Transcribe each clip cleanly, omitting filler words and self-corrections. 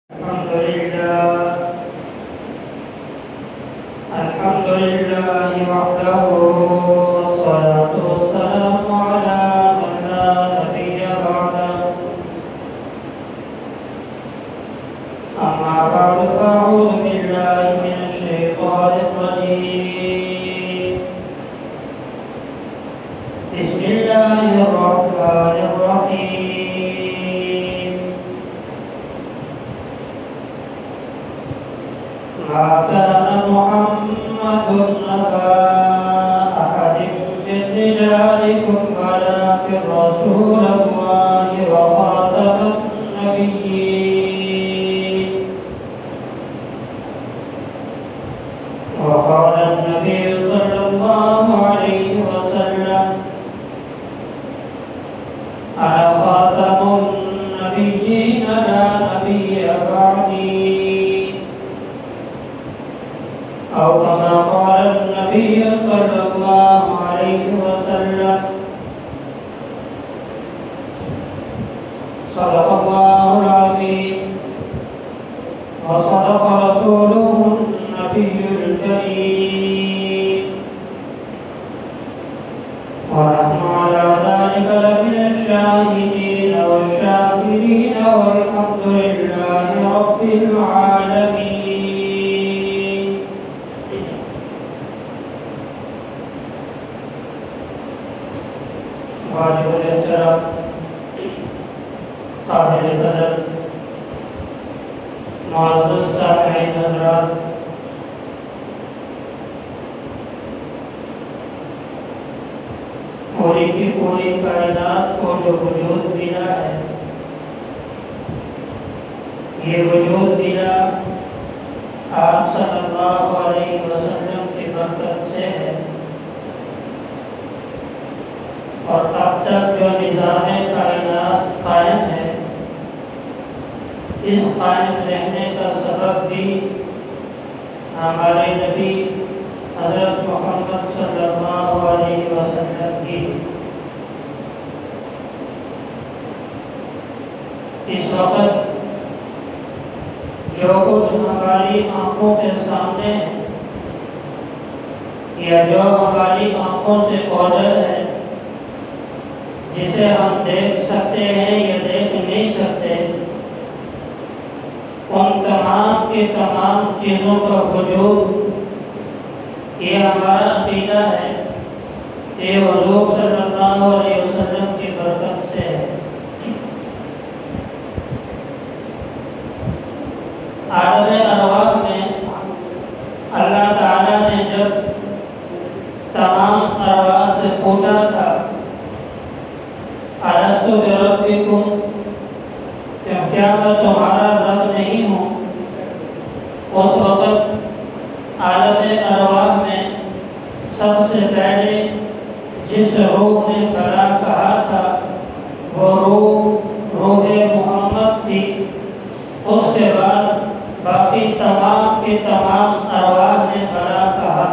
الحمد لله وحده والصلاة والسلام على من لا نبي بعده أما بعد فأعوذ بالله من الشيطان الرجيم بسم الله الرحمن الرحيم ما كان محمد أبا أحد من رجالكم ولكن رسول الله وخاتم النبيين وقال النبي صلى الله عليه وسلم أنا خاتم النبيين لا نبي بعدي أو كما قال النبي صلى الله عليه وسلم صدق الله العظيم وصدق رسوله النبي الكريم ونحن على ذلك لمن الشاهدين والشاكرين والحمد لله رب العالمين. واجب الاحترام قابل قدر معزز سامعین حضرات، پوری کی پوری کائنات کو جو وجود ملا ہے، یہ وجود ملا آپ صلی اللہ علیہ وسلم کی برکت سے ہے، اور اب تک جو نظام کائنات قائم ہے، اس قائم رہنے کا سبب بھی ہمارے نبی حضرت محمد صلی اللہ علیہ وسلم کی اس وقت جو کچھ ہماری آنکھوں کے سامنے ہے یا جو ہماری آنکھوں سے اوجھل ہے، جسے ہم دیکھ سکتے ہیں یا دیکھ نہیں سکتے، ان تمام کے تمام چیزوں کا وجود یہ ہمارا عقیدہ ہے کہ حضور صلی اللہ علیہ وسلم کی برکت سے ہے۔ عالم ارواح میں اللہ تعالیٰ نے جب تمام ارواح سے پوچھا تھا الستُ بربکم، کیا میں تمہارا رب نہیں ہوں، اس وقت عالم ارواح میں سب سے پہلے جس روح نے بلا کہا تھا وہ روح محمد تھی۔ اس کے بعد باقی تمام کے تمام ارواح نے بلا کہا۔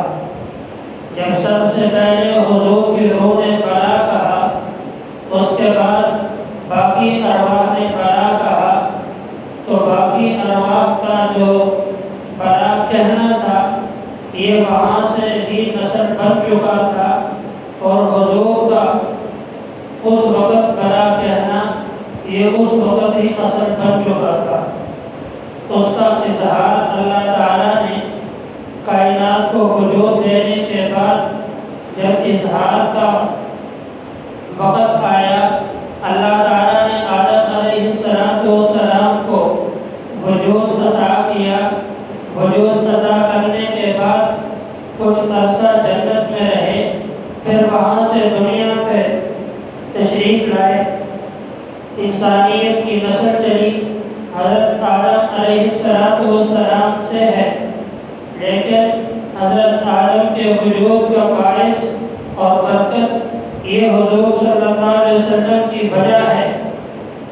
جب سب سے پہلے حضور کی روح نے بلا کہا، اس کے بعد باقی ارواح نے بلا کہا، تو باقی ارواح کا جو بلا کہنا تھا یہ وہاں سے ہی نسل بن چکا تھا، اور حضور کا اس وقت بلا کہنا یہ اس وقت ہی نسل بن چکا تھا۔ اس کا اظہار اللہ تعالیٰ نے کائنات کو وجود دینے کے بعد جب اظہار کا وقت آیا، اللہ تعالیٰ نے آدم علیہ السلام کو وجود عطا کیا۔ وجود عطا کرنے کے بعد کچھ عرصہ جنت میں رہے، پھر وہاں سے دنیا پہ تشریف لائے، انسانیت کی نسل چلی، حضرت آدم علیہ السلام سے ہے، لیکن حضرت آدم کے وجود کا باعث اور برکت یہ حضور صلی اللہ علیہ وسلم کی وجہ ہے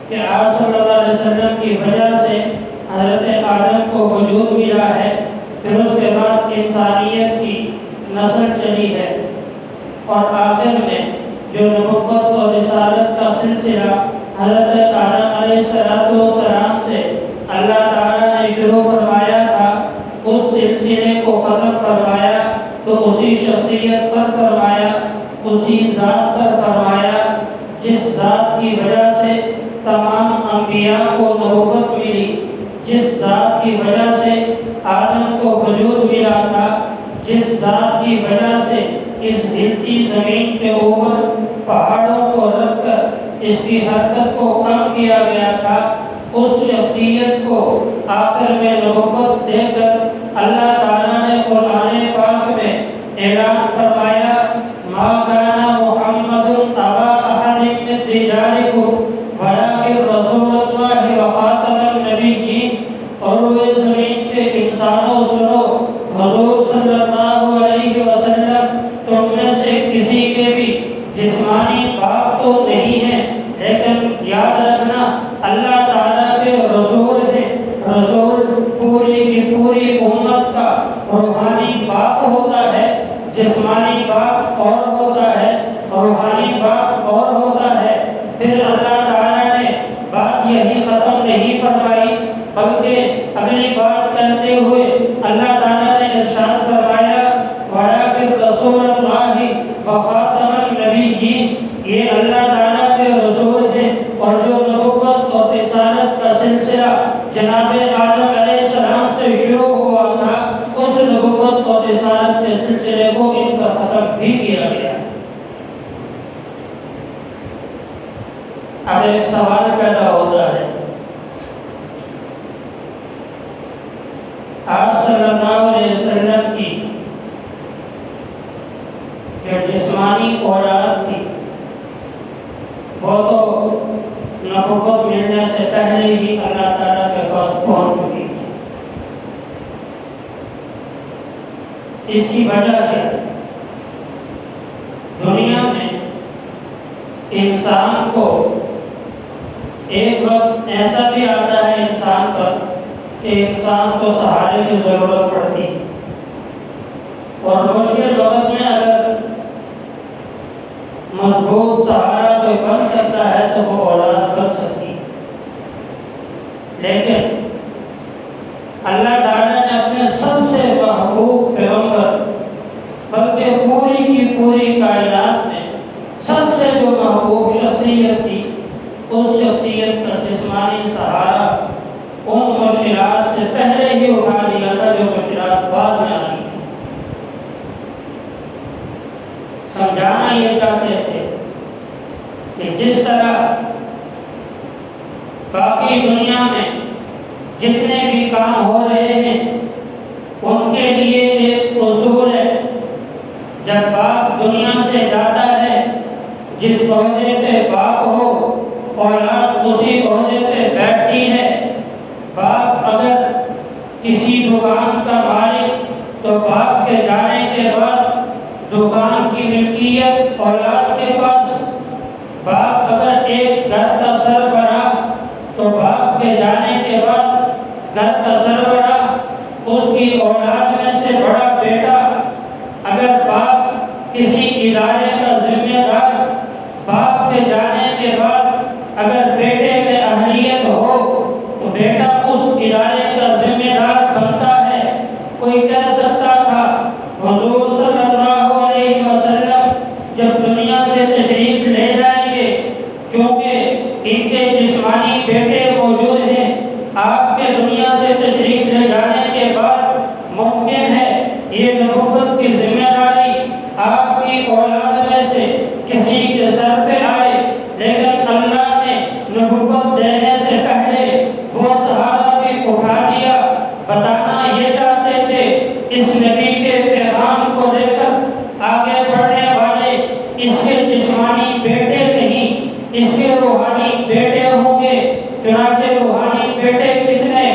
کہ آپ صلی اللہ علیہ وسلم کی وجہ سے حضرت آدم کو وجود ملا ہے، پھر اس کے بعد انسانیت کی نسل چلی ہے، اور آخر میں جو نبوت اور رسالت کا سلسلہ حضرت آدم علیہ السلام سے اللہ تعالیٰ نے شروع فرمایا تھا اس سلسلے کو ختم فرمایا تو اسی شخصیت پر فرمایا، اسی ذات پر فرمایا جس ذات کی وجہ سے تمام انبیاء کو نبوت ملی، جس ذات کی وجہ سے آدم کو وجود ملا تھا، جس ذات کی وجہ سے اس ہلتی زمین کے اوپر پہاڑوں کو رکھ کر اس کی حرکت کو کم کیا گیا تھا، اس شخصیت کو آخر میں نبوت دے کر اللہ تعالیٰ نے قرآن پاک میں اعلان فرمایا ما کان محمد ابا احد من رجالکم ولکن رسول اللہ وخاتم النبیین۔ اور وہ زمین کے انسانوں سنو، حضور صلی اللہ علیہ وسلم تم میں سے کسی کے بھی جسمانی باپ تو نہیں ہے، لیکن یاد رکھنا اللہ تعالیٰ کے رسول ہیں۔ رسول پوری کی پوری امت کا روحانی باپ ہوتا ہے، جسمانی باپ اور ہوتا ہے، روحانی باپ اور ہوتا ہے۔ پھر اللہ تعالیٰ نے بات یہی ختم نہیں فرمائی، بلکہ اگلی بات کہتے ہوئے اللہ تعالیٰ نے ارشاد فرمایا وَلَٰكِن رَّسُولَ اللَّهِ وَخَاتَمَ النَّبِيِّينَ، یہ اللہ تعالیٰ کے رسول ہیں اور جو نبوت اور رسالت کا سلسلہ جناب آدم علیہ السلام سے شروع ہوا تھا، اس نبوت اور رسالت کے سلسلے کو ان کا ختم بھی کیا گیا۔ اب ایک سوال پیدا ہوتا ہے، آپ صلی اللہ علیہ وسلم کی جو جسمانی اولاد تھی وہ تو نبوت ملنے سے پہلے ہی اللہ تعالیٰ کے پاس پہنچ چکی تھی، اس کی وجہ کیا؟ دنیا میں انسان کو ایک وقت ایسا بھی آتا ہے انسان پر کہ انسان کو سہارے کی ضرورت پڑتی ہے، اور مشکل وقت میں اگر مضبوط سہارا کوئی بن سکتا ہے تو وہ اولاد بن سکتی ہے۔ لیکن اللہ تعالیٰ نے اپنے سب سے محبوب پیغمبر، بلکہ پوری کی پوری کائنات میں سب سے جو محبوب شخصیت تھی، اس شخصیت کا جسمانی سہارا ان مشکلات سے پہلے ہی اٹھا لیا تھا جو مشکلات بعد میں آئی تھی۔ سمجھانا یہ چاہتے تھے کہ جس طرح باقی دنیا میں جتنے بھی کام ہو رہے ہیں ان کے لیے ایک اصول ہے، جب باپ دنیا سے جاتا ہے جس عہدے پہ باپ ہو اولاد اسی عہدے پہ بیٹھتی ہے۔ باپ اگر کسی دکان کا مالک تو باپ کے جانے کے بعد دکان کی ملکیت اولاد کے پاس، باپ اگر ایک گھر کا سربراہ تو باپ کے جانے کے بعد گھر کا سربراہ اس کی اولاد میں سے بڑا بیٹا، اگر باپ کسی ادارے کا ذمہ دار، باپ کے جانے کے بعد اگر بیٹے میں اہلیت ہو تو بیٹا اس ادارے کا ذمہ دار بنتا ہے۔ کوئی کہہ سکتا تھا حضور صلی اللہ علیہ وسلم جب دنیا سے تشریف لے جائیں گے، کیونکہ ان کے جسمانی بیٹے موجود ہیں، آپ کے دنیا سے تشریف لے جانے کے بعد ممکن ہے یہ نبوت کی ذمہ داری آپ کی اولاد میں سے کسی کے سر پہ آئے، لیکن اللہ نے نبوت دینے سے پہلے وہ سہارا بھی اٹھا دیا۔ بتانا یہ چاہتے تھے اس نبی کے پیغام کو لے کر آگے بڑھنے والے اس کے جسمانی بیٹے نہیں، اس کے روحانی بیٹے ہوں گے۔ چنانچہ روحانی بیٹے کتنے،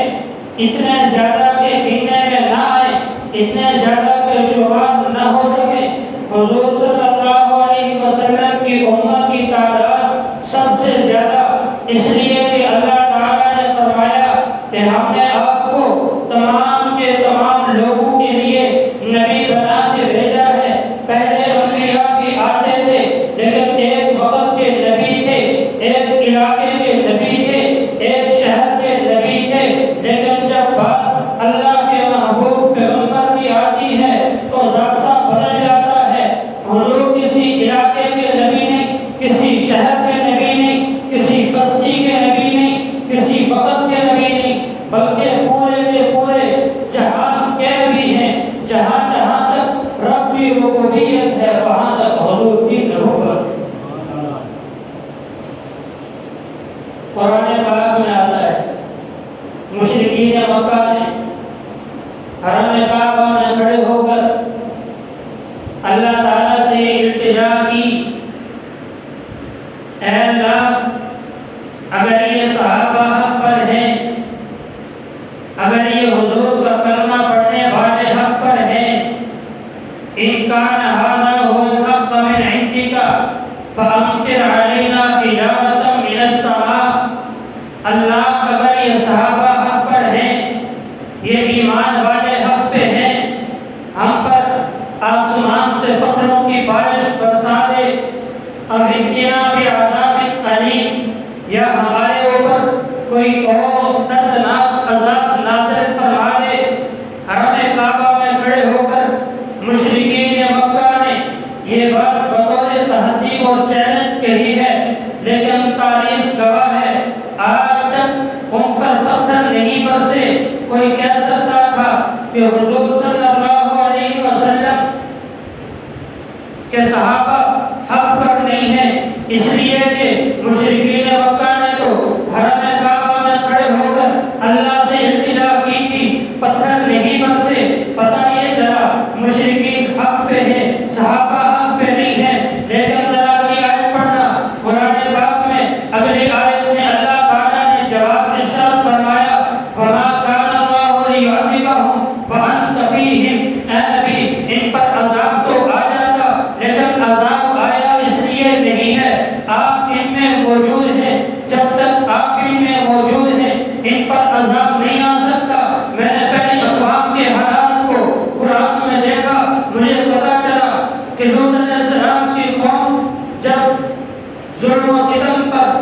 اتنے زیادہ کہ گننے میں نہ آئے، اتنے زیادہ کہ شمار نہ ہو سکے۔ حضور صلی اللہ علیہ وسلم کی امت کی تعداد سب سے زیادہ، اس لیے کہ اللہ تعالیٰ نے فرمایا کہ ہم نے آپ کو تمام کے تمام لوگوں کے لیے نبی بنا کے بھیجا ہے۔ پہلے انبیاء بھی آتے تھے لیکن ایک وقت کے نبی تھے، ایک علاقے کے نبی تھے، ایک شہر کے نبی تھے، بلکہ پورے کے پورے جہان کے بھی ہیں. جہاں جہاں تک رب کی ربوبیت ہے وہاں تک حضور کی نبوت. قرآن پاک میں آتا ہے مشرکین مکہ نے حرم کعبہ میں کھڑے ہو کر اللہ تعالیٰ سے التجا کی، اے اللہ اگر یہ صحابہ حق پر ہیں، اگر یہ حضور کا کلمہ پڑھنے والے حق پر ہیں، ان کان ھذا ھو الحق من عندک فامطر علینا حجارۃ من السماء. اللہ اگر یہ صحابہ حق پر ہیں، یہ ایمان والے حق پہ ہیں، ہم پر آسمان سے پتھروں کی بارش برسا دے. اب اتنا بھی عذاب علیم، یا ہمارے اوپر کوئی اور دردناک عذاب نازل فرما دے. حرم کعبہ میں کھڑے ہو کر مشرکین مکہ نے یہ بات بطور تحدی اور چیلنج کہی ہے، لیکن تاریخ گواہ ہے آج تک ان پر پتھر نہیں برسے. کوئی کہہ سکتا تھا کہ حضور صلی اللہ علیہ وسلم کے صحابہ حق پر نہیں ہیں، اس لیے کہ مشرکین مکہ نے تو حرم کعبہ میں کھڑے ہو کر اللہ سے التجا کی تھی، پتھر نہیں برسے. پتہ یہ چلا مشرکین حق پہ ہیں، صحابہ حق پہ نہیں ہیں. لیکن ذرا اگلی آیت پڑھنا قرآن پاک میں. اگلی آیت میں اللہ تعالیٰ نے جواب ارشاد فرمایا وما کان اللہ لیعذبہم وانت فیہم. اے نبی ان پر عذاب تو آ جاتا، لیکن عذاب آیا اس لیے نہیں ہے آپ ان میں موجود ہیں. جب تک آپ ان میں موجود ہیں ان پر عذاب نہیں آ سکتا. میں نے پہلی اقوام کے حالات کو قرآن میں دیکھا، مجھے پتا چلا کہ لوط علیہ السلام کی قوم جب ظلم و ستم پر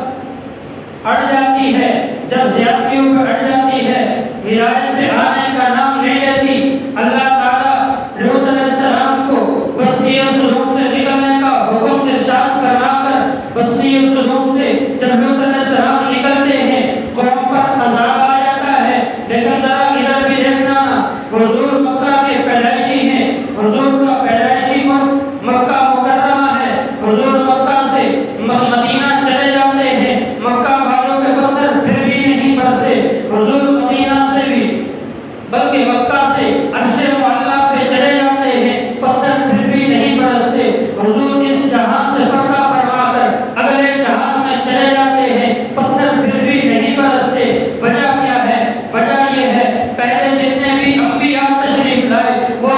اڑ جاتی ہے، جب زیادتیوں پر اڑ جاتی ہے، ہدایت پہ آنے کا نام نہیں لیتی، اللہ تعالیٰ لوط علیہ السلام کو بستی سدوم سے نکلنے کا حکم ارشاد فرما کر بستی سدوم سے جب لوط علیہ السلام نکلتے ہیں قوم پر عذاب آ جاتا ہے. لیکن ذرا ادھر بھی دیکھنا، حضور مکہ کے پیدائشی ہیں، حضور کا پیدائشی ملک مکہ مکرمہ ہے. حضور مکہ سے مدینہ چلے جاتے ہیں، مکہ والوں پہ پتھر پھر بھی نہیں برسے. حضور مدینہ سے بھی بلکہ مکہ سے عرش معلیٰ پہ چلے جاتے ہیں، پتھر پھر بھی نہیں برستے. حضور اس جہاں سے پردہ فرما کر اگلے جہان میں چلے جاتے ہیں، پتھر پھر بھی نہیں برستے. وجہ کیا ہے؟ وجہ یہ ہے پہلے جتنے بھی انبیاء تشریف لائے وہ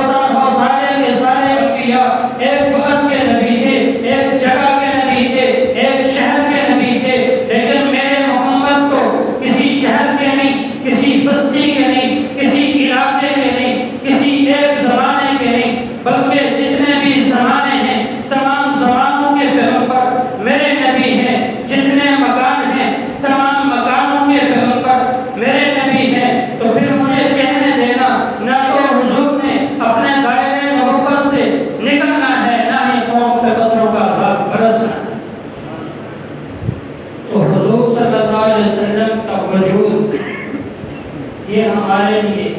سارے کے سارے انبیاء ایک وقت کے نبی تھے، ایک جگہ کے نبی تھے، ایک شہر کے نبی تھے. لیکن میرے محمد کو کسی شہر کے نہیں، کسی بستی کے نہیں، کسی علاقے کے نہیں، کسی ایک زمانے کے نہیں، بلکہ جتنے بھی زمانے ہیں تمام زمانوں کے پیغمبر میرے نبی ہیں. جتنے مکان ہیں تمام مکانوں کے پیغمبر میرے نبی ہیں. تو پھر مجھے کہنے دینا نہ تو حضور نے اپنے دائرے نبوت سے نکلنا ہے، نہ ہی قوم پہ پتھروں کا عذاب برسنا ہے. تو حضور صلی اللہ علیہ وسلم کا وجود یہ ہمارے لیے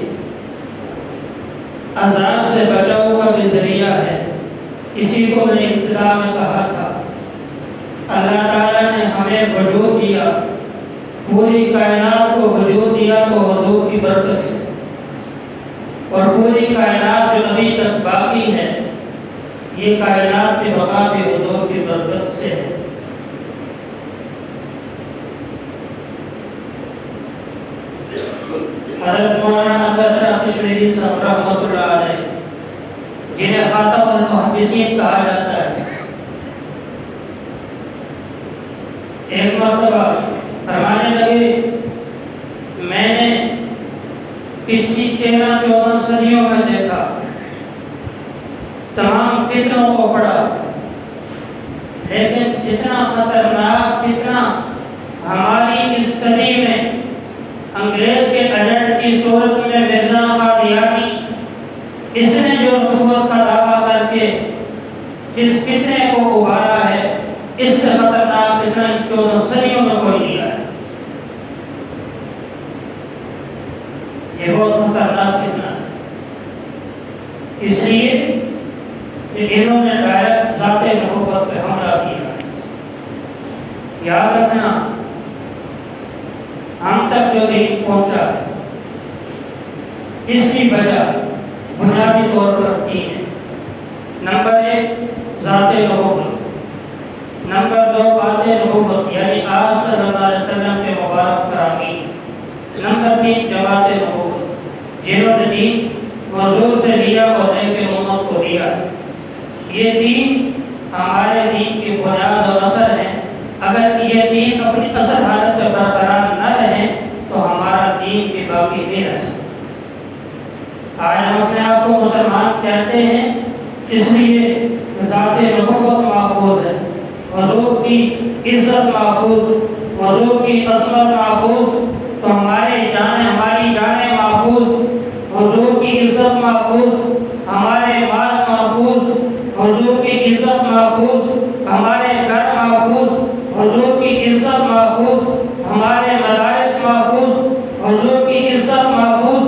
عذاب سے بچاؤ کا بھی ذریعہ ہے. اسی کو میں نے ابتدا میں کہا تھا، اللہ تعالیٰ نے ہمیں وجود دیا، پوری کائنات کو وجود دیا تو حضور کی برکت سے، اور پوری کائنات جو ابھی تک باقی ہے یہ کائنات کی بقا بھی حضور کی برکت سے ہے. حضرت مولانا اکبر شاہ کشمیری صاحب رحمۃ اللہ علیہ جنہیں خاتم المحدثین کہا جاتا ہے، ایک مرتبہ فرمانے لگے میں نے پچھلی 13-14 صدیوں میں دیکھا، تمام فتنوں کو پڑھا، لیکن جتنا خطرناک فتنہ ہماری اس صدی میں انگریز کے ایجنٹ کی صورت میں مرزا قادیانی، اس نے جو نبوت کا دعویٰ کر کے جس فتنے کو ابھارا ہے، اس سے خطرناک فتنہ 14 صدیوں میں کوئی نہیں آیا. یہ بہت خطرناک فتنہ ہے، اس لیے کہ انہوں نے ڈائریکٹ ذات نبوت پہ حملہ کیا۔ یاد رکھنا ہم تک جو دین پہنچا ہے اس کی وجہ بنیادی طور پر تین ہے۔ نمبر 1 ذات نبوت، نمبر 2 بات نبوت یعنی آپ صلی اللہ علیہ وسلم کے مبارک فرامین، نمبر 3 جماعت نبوت جنہوں نے دین حضور سے لیا اور نیک امت کو دیا۔ یہ دین ہمارے دین کی بنیاد اور اثر ہے۔ اگر یہ دین اپنی اصل حالت میں برقرار نہ رہے تو ہمارا دین بھی باقی نہیں رہ سکتا۔ آج ہم اپنے آپ کو مسلمان کہتے ہیں اس لیے ذات نبوت محفوظ ہے، حضور کی عزت محفوظ، حضور کی عصمت محفوظ، تو ہماری جانیں محفوظ، حضور کی عزت محفوظ، ہمارے مال محفوظ، حضور کی عزت محفوظ، ہمارے گھر محفوظ، حضور کی عزت محفوظ، ہمارے مدارس محفوظ، حضور کی عزت محفوظ،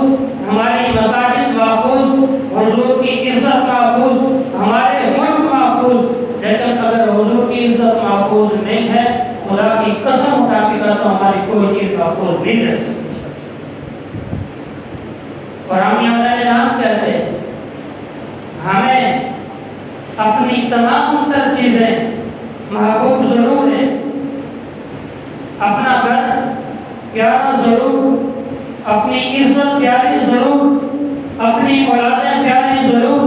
ہماری مساجد محفوظ، حضور کی عزت محفوظ، ہمارے ملک محفوظ۔ لیکن اگر حضور کی عزت محفوظ نہیں ہے، خدا کی قسم اٹھا کے کہتا ہوں ہماری کوئی چیز محفوظ نہیں رہ سکتی۔ اور ہم یہاں نام کہتے ہیں ہمیں اپنی تمام تر چیزیں محبوب ضرور ہیں، اپنا گھر پیارا ضرور، اپنی عزت پیاری ضرور، اپنی اولادیں پیاری ضرور،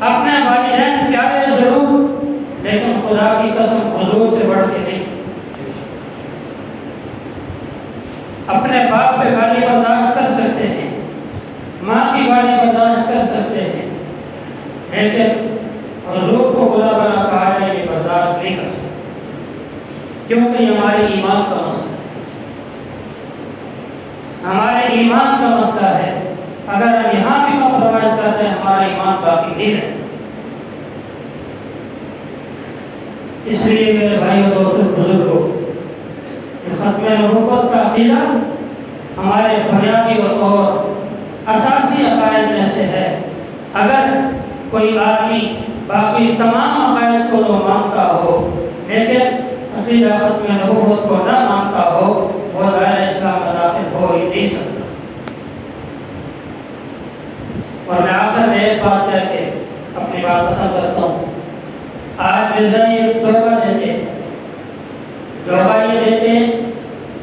اپنے والدین پیارے ضرور، لیکن خدا کی قسم حضور سے بڑھ کے نہیں۔ اپنے باپ پہ گالی برداشت کر سکتے ہیں، ماں کی گالی برداشت کر سکتے ہیں، لیکن حضور کو برا بنا کہا جائے یہ برداشت نہیں کر سکتے، کیونکہ یہ ہمارے ایمان کا مسئلہ ہے، ہمارے ایمان کا مسئلہ ہے۔ اگر ہم یہاں بھی کمپرومائز کرتے ہیں ہمارا ایمان باقی نہیں رہتا۔ اس لیے میرے بھائی اور دوستوں بزرگوں، ختم نبوت کا عقیدہ ہمارے بنیادی اور اساسی عقائد میں سے ہے۔ اگر کوئی آدمی باقی تمام عقائد کو نہ مانتا ہو لیکن عقیدہ ختم نبوت کو نہ مانتا ہو، وہ دائرہ اسلام میں داخل ہو ہی نہیں سکتا۔ اور میں آخر میں ایک بات کہہ کے اپنی بات ختم کرتا ہوں۔ آج مرزا یہ دھوکہ دیتے ہیں، دھوکہ یہ دیتے ہیں،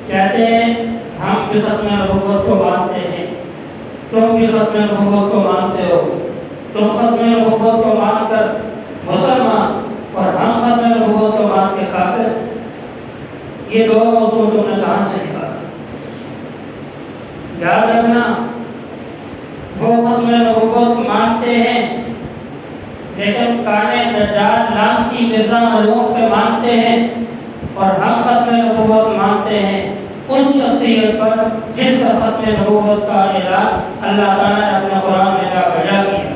کہتے ہیں ہم بھی ختم نبوت کو مانتے ہیں، تم بھی ختم نبوت کو مانتے ہو، تم ختم نبوت کو مان کر مسلمان اور ہم ختم نبوت کو مان کے کافر۔ یہ دو موضوع تم نے کہاں سے نکالا؟ یاد رکھنا وہ ختم نبوت مانتے ہیں لیکن کانے دجال لعنتی مرزا ملعون پہ مانتے ہیں، اور ہم ختم نبوت مانتے ہیں اس شخصیت پر جس پر ختم نبوت کا اعلان اللہ تعالیٰ نے اپنے قرآن میں جا بجا کیا۔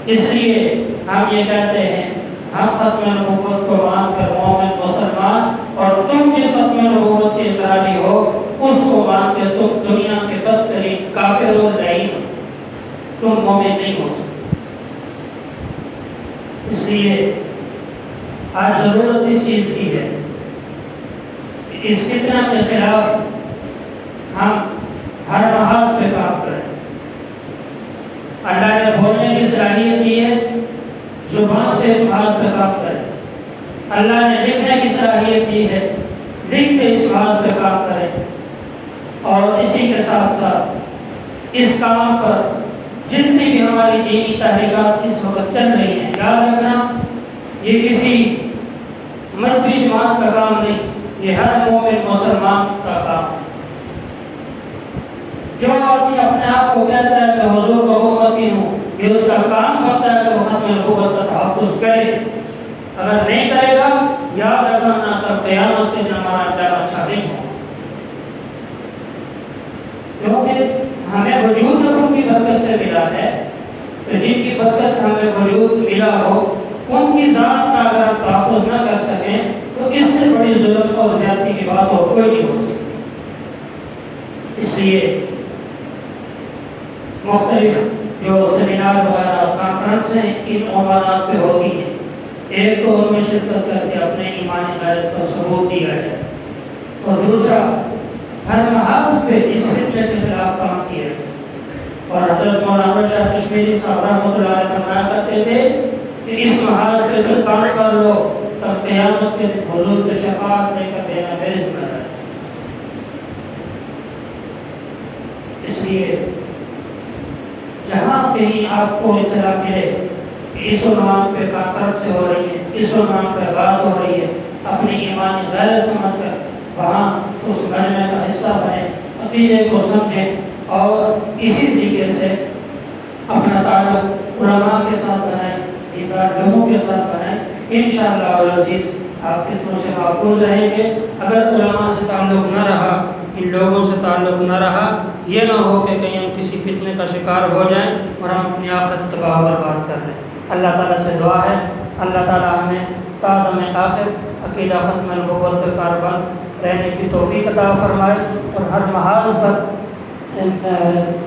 اس لیے ہم یہ کہتے ہیں ہم ختم نبوت کو مان کر مومن مسلمان، اور تم جس ختم نبوت کے انکاری ہو اس کو مان کے تم دنیا کے بدترین کافر و لعین ہو، تم مومن نہیں ہو سکتے۔ اس لیے آج ضرورت اس چیز کی ہے کہ اس فتنہ کے خلاف ہم ہر محاذ پہ کام کریں۔ اللہ نے بولنے کی صلاحیت دی ہے، زبان سے اس محاذ پہ کام کریں۔ اللہ نے لکھنے کی صلاحیت دی ہے، لکھ کے اس محاذ پہ کام کریں۔ اور اسی کے ساتھ ساتھ اس کام پر جتنی بھی ہماری دینی تحریکات اس وقت چل رہی ہیں، یاد رکھنا یہ کسی مذہبی جماعت کا کام نہیں، یہ ہر مومن مسلمان کا کام ہے۔ جو آدمی اپنے آپ کو کہتا ہے کہ حضور کا امتی ہوں، یہ اس کا کام کرتا ہے کہ وہ ختم نبوت کا تحفظ کرے۔ اگر نہیں کرے گا یاد رکھنا نہ تب قیامت کے دن ہمارا چارہ اچھا نہیں ہوگا، کیونکہ ہمیں وجود جب ان کی برکت سے ملا ہے تو جن کی برکت سے ہمیں وجود ملا ہو ان کی ذات کا اگر ہم تحفظ نہ کر سکیں تو اس سے بڑی ظلم اور زیادتی کی بات اور کوئی نہیں ہو سکتی۔ لیے مختلف جو سیمینار وغیرہ کانفرنس ہیں ان عنوانات پہ ہوتی ہیں، ایک تو ان میں شرکت کر کے اپنے ایمانی غیرت کا ثبوت دیا جائے، اور دوسرا ہر محاذ پہ اس فتنے کے خلاف کام کیا جائے۔ اور حضرت مولانا شاہ کشمیری صاحب رحمۃ اللہ علیہ فرمایا کرتے تھے کہ اس محاذ پہ جو کام کر لو تب قیامت کے دن حضور سے شفاعت لے کر دینا میری ذمہ داری۔ اس لیے جہاں کہیں آپ کو اطلاع ملے کہ اس عنوان پہ کانفرنس ہو رہی ہے، اس عنوان پہ بات ہو رہی ہے، اپنی ایمانی غیرت سمجھ کر وہاں اس مجمع کا حصہ بنیں، عقیدے کو سمجھیں اور اسی طریقے سے اپنا تعلق علماء کے ساتھ بنائیں، دیندار لوگوں کے ساتھ بنائیں۔ انشاءاللہ العزیز آپ فتنوں سے محفوظ رہیں گے۔ اگر علماء سے تعلق نہ رہا، ان لوگوں سے تعلق نہ رہا، یہ نہ ہو کہ کہیں ہم کسی فتنے کا شکار ہو جائیں اور ہم اپنی آخرت تباہ و برباد کر لیں۔ اللہ تعالیٰ سے دعا ہے اللہ تعالیٰ ہمیں تا دم آخر عقیدہ ختم النبوت پہ کاربن رہنے کی توفیق عطا فرمائے اور ہر محاذ پر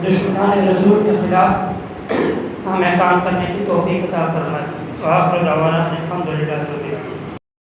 دشمنان رسول کے خلاف ہمیں کام کرنے کی توفیق عطا فرمائے۔ وآخر دعوانا الحمدللہ رب العالمین۔